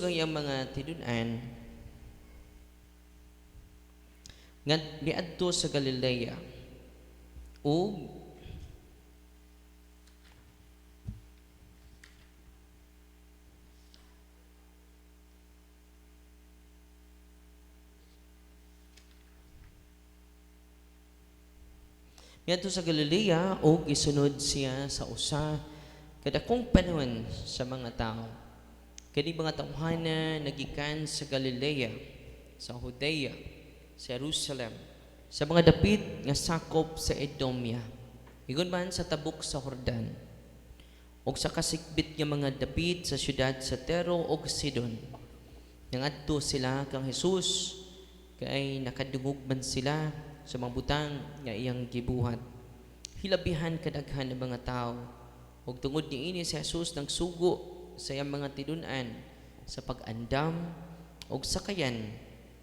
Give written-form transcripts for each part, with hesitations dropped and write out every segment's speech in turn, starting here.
Ang mga tinud-an nga niadto sa Galilea ug niadto sa Galilea ug gisunod siya sa usa kadakong panahon sa mga tao. Kani mga tawhana nagikan sa Galilea, sa Judea, sa Jerusalem, sa mga dapit nga sakop sa Edomia, igon man sa tabok sa Jordan, ug sa kasikbit nga mga dapit sa syudad sa Tiro ug Sidon. Nangadto sila kang Jesus kay nakadungog man sila sa mga butang nga iyang gibuhat. Hilabihan kadaghan ng mga tao ug tungod niini si Jesus nagsugo sa iyang mga tidun-an sa pag-andam ug sakayan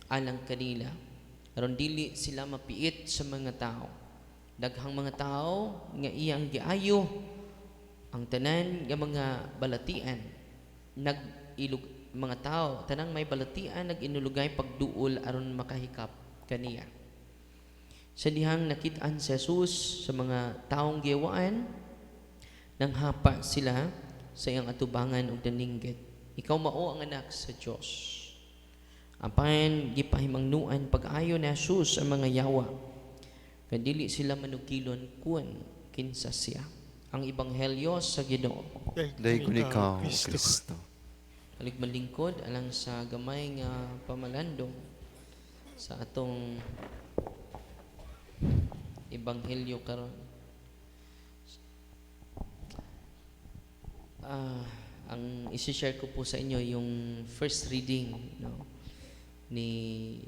alang kanila aron dili sila mapiit sa mga tao. Daghang mga tao nga iyang giayo ang tanan nga mga balatian nag-ilug mga tao tanang may balatian nag-inulugay pagduol aron makahikap kaniya. Sa dihang nakit-an si Jesus sa mga taong giwaan nang hapa sila sa iyang atubangan ug daninggit. Ikaw mao ang anak sa Dios. Apan gipahimangnuan pag-ayo ni Jesus ang mga yawa. Kay dili sila manugilon kun kinsa siya. Ang ebanghelyo sa Ginoo. Dayon ikaw, Kristo. Balik malingkod alang sa gamay nga pamalandong sa atong ebanghelyo karon. Ang isi-share ko po sa inyo yung first reading, ni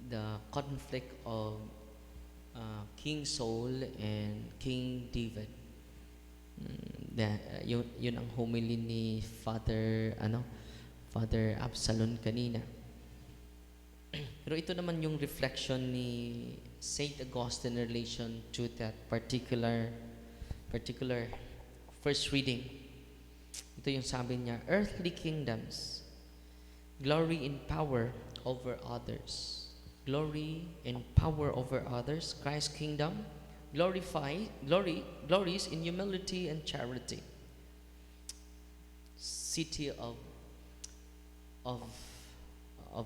the conflict of King Saul and King David. Yun ang homily ni Father Absalom kanina. Pero ito naman yung reflection ni Saint Augustine in relation to that particular first reading. Ito yung sabi niya, earthly kingdoms, glory and power over others. Glory and power over others. Christ's kingdom glories in humility and charity. City of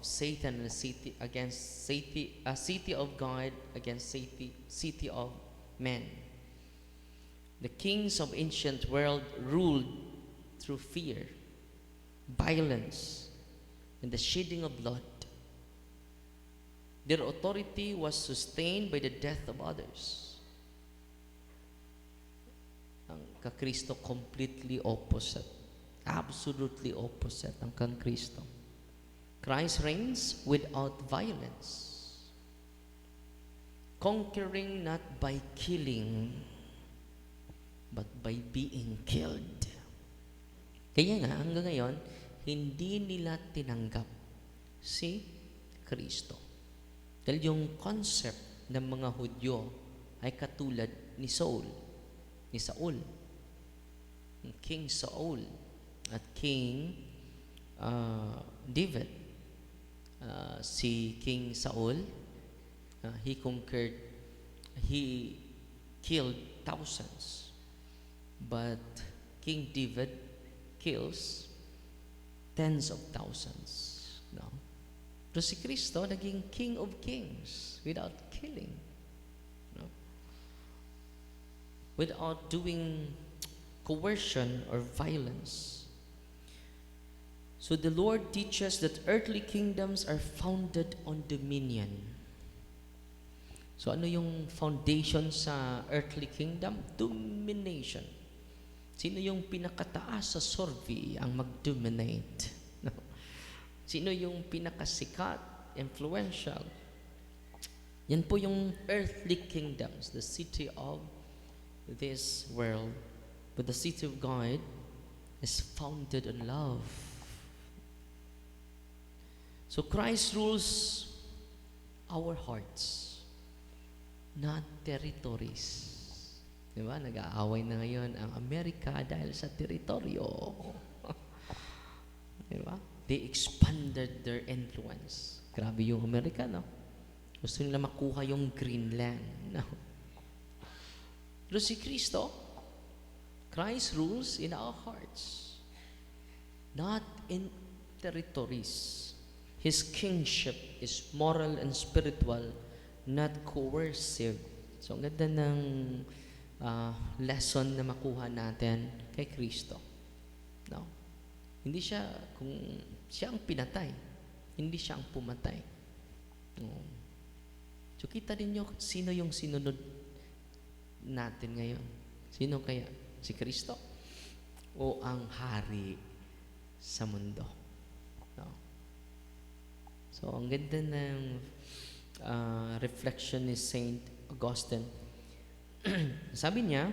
Satan, a city against city, a city of God against city of man. The kings of ancient world ruled through fear, violence, and the shedding of blood. Their authority was sustained by the death of others. Ang kakristo completely opposite. Absolutely opposite ang kang Kristo. Christ reigns without violence, conquering not by killing, but by being killed. Kaya nga, hanggang ngayon, hindi nila tinanggap si Kristo. Dahil yung concept ng mga Hudyo ay katulad ni Saul, King Saul at King David. Si King Saul, he killed thousands. But King David kills tens of thousands. No? Pero si Kristo naging King of Kings without killing. No? Without doing coercion or violence. So the Lord teaches that earthly kingdoms are founded on dominion. So ano yung foundation sa earthly kingdom? Domination. Sino yung pinakataas sa survey ang mag-dominate? No? Sino yung pinakasikat, influential? Yan po yung earthly kingdoms, the city of this world. But the city of God is founded on love. So Christ rules our hearts, not territories. Diba? Nag-aaway na ngayon ang Amerika dahil sa teritoryo. Diba? they expanded their influence. Grabe yung Amerikano. Gusto nila makuha yung Greenland. No? Pero si Kristo, Christ rules in our hearts, not in territories. His kingship is moral and spiritual, not coercive. So, ang ganda ng lesson na makuha natin kay Kristo. No? Hindi siya, kung siya ang pinatay, hindi siya ang pumatay. No? So, kita ninyo sino yung sinunod natin ngayon. Sino kaya? Si Kristo? O ang hari sa mundo? No? So, ang ganda ng reflection ni Saint Augustine. Sabi niya,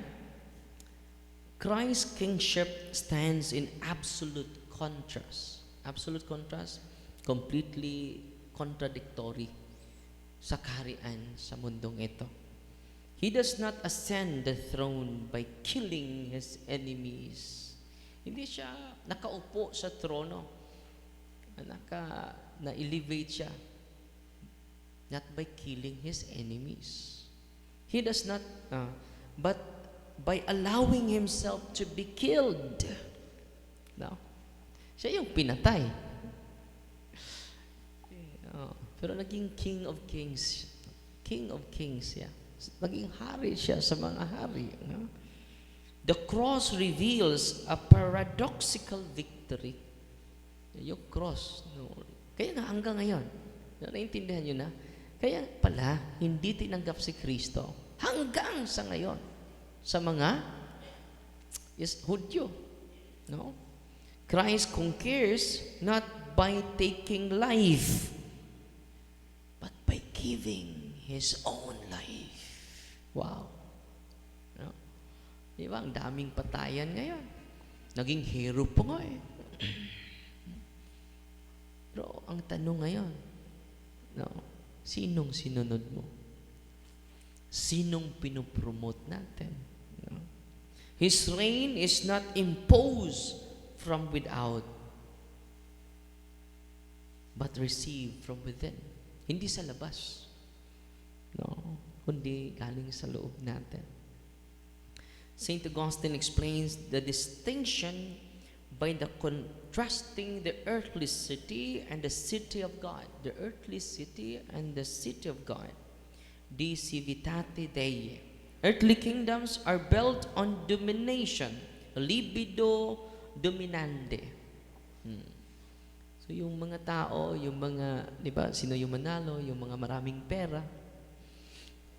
Christ's kingship stands in absolute contrast. Absolute contrast, completely contradictory sa kaharian sa mundong ito. He does not ascend the throne by killing his enemies. Hindi siya nakaupo sa trono. Na-elevate siya. Not by killing his enemies. He does not, but by allowing himself to be killed. No? Siya yung pinatay. Pero naging King of Kings. King of Kings siya. Naging hari siya sa mga hari. No? The cross reveals a paradoxical victory. Yung cross. No? Kaya nga hanggang ngayon, naintindihan nyo na, kaya pala hindi tinanggap si Kristo hanggang sa ngayon sa mga Hudyo. No? Christ conquers not by taking life, but by giving His own life. Wow. No? Di ba? Ang daming patayan ngayon. Naging hero pa nga eh. Pero ang tanong ngayon, no, sinong sinunod mo? Sinong pinopromote natin? No? His reign is not imposed from without, but received from within. Hindi sa labas. No? Kundi galing sa loob natin. Saint Augustine explains the distinction by the contrasting the earthly city and the city of God. The earthly city and the city of God. De civitate Dei. Earthly kingdoms are built on domination, libido dominante. So yung mga tao, yung mga, di ba, sino yung manalo, yung mga maraming pera.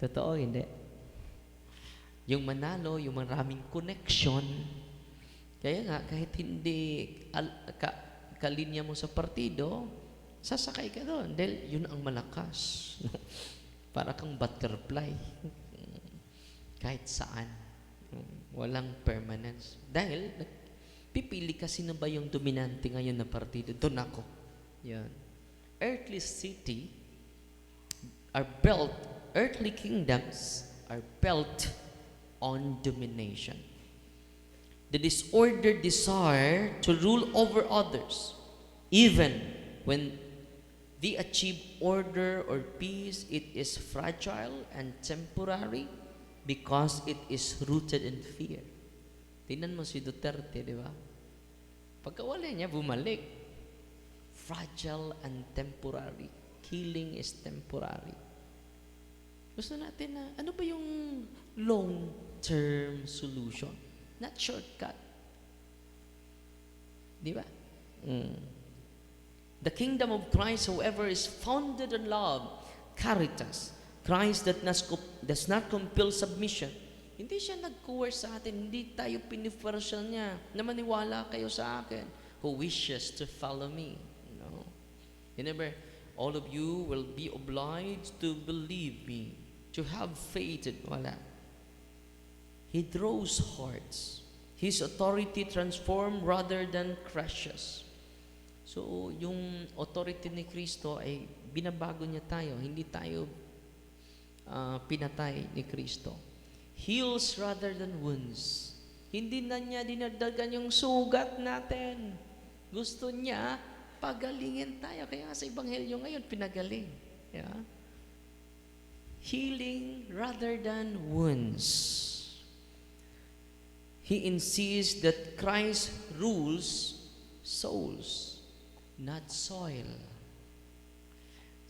Totoo, hindi. Yung manalo, yung maraming connection. Kaya nga, kahit hindi kalinya mo sa partido, sasakay ka doon. Dahil yun ang malakas. Para kang butterfly. Kahit saan. Walang permanence. Dahil, pipili ka sino ba yung dominante ngayon na partido. Doon ako. Yan. Earthly city are built, earthly kingdoms are built on domination. The disordered desire to rule over others, even when they achieve order or peace, it is fragile and temporary because it is rooted in fear. Tingnan mo si Duterte, di ba? Pagkawala niya, bumalik. Fragile and temporary. Killing is temporary. Gusto natin na, ano ba yung long-term solution? Not shortcut. Di ba? The kingdom of Christ, however, is founded on love, caritas. Christ that does not compel submission. Hindi siya nag-coerce sa atin. Hindi tayo piniforce niya na maniwala kayo sa akin. Who wishes to follow me? No. Remember, all of you will be obliged to believe me, to have faith. Wala. He draws hearts. His authority transforms rather than crushes. So, yung authority ni Kristo ay binabago niya tayo. Hindi tayo pinatay ni Kristo. Heals rather than wounds. Hindi na niya dinagdagan yung sugat natin. Gusto niya, pagalingin tayo. Kaya sa Ebanghelyo ngayon, pinagaling. Yeah? Healing rather than wounds. He insists that Christ rules souls, not soil.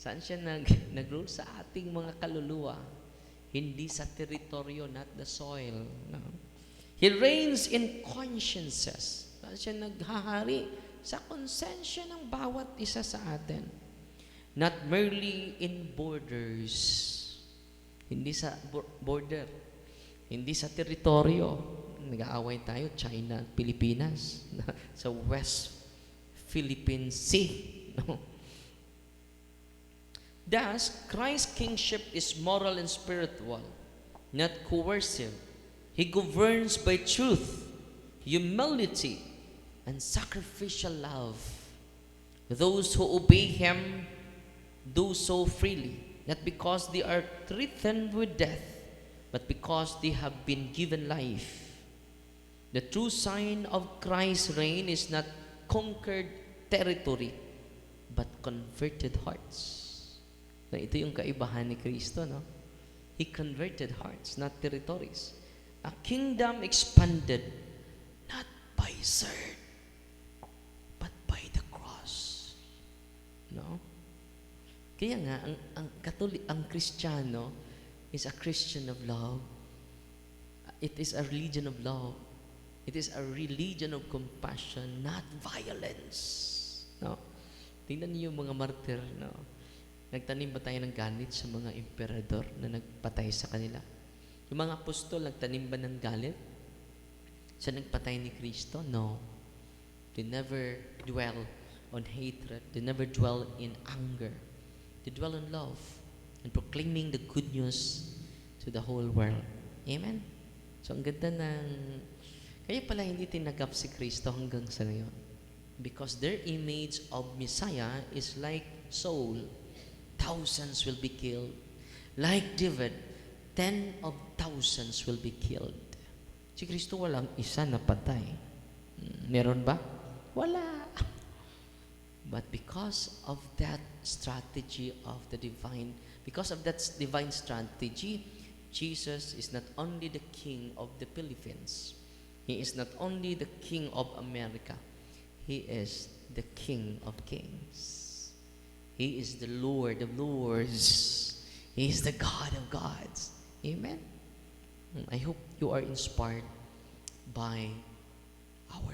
Saan siya nag-rule? Sa ating mga kaluluwa. Hindi sa teritoryo, not the soil. No? He reigns in consciences. Saan siya naghahari? Sa konsensya ng bawat isa sa atin. Not merely in borders. Hindi sa border. Hindi sa teritoryo. Nag-aaway tayo, China, Pilipinas. Sa West Philippine Sea. No? Thus, Christ's kingship is moral and spiritual, not coercive. He governs by truth, humility, and sacrificial love. Those who obey Him do so freely, not because they are threatened with death, but because they have been given life. The true sign of Christ's reign is not conquered territory, but converted hearts. Na ito yung kaibahan ni Kristo, no? He converted hearts, not territories. A kingdom expanded, not by sword, but by the cross. No? Kaya nga, ang Kristiyano is a Christian of love. It is a religion of love. It is a religion of compassion, not violence. No? Tingnan niyo yung mga martir, no? Nagtanim ba tayo ng galit sa mga emperador na nagpatay sa kanila? Yung mga apostol, nagtanim ba ng galit sa nagpatay ni Kristo? No. They never dwell on hatred. They never dwell in anger. They dwell on love and proclaiming the good news to the whole world. Amen? So, ang ganda ng... Kaya pala hindi tinagap si Kristo hanggang sa ngayon. Because their image of Messiah is like Saul. Thousands will be killed. Like David, 10 of thousands will be killed. Si Kristo walang isa na patay. Meron ba? Wala. But because of that strategy of the divine, because of that divine strategy, Jesus is not only the King of the Philippines. He is not only the King of America. He is the King of Kings. He is the Lord of Lords. He is the God of gods. Amen? I hope you are inspired by our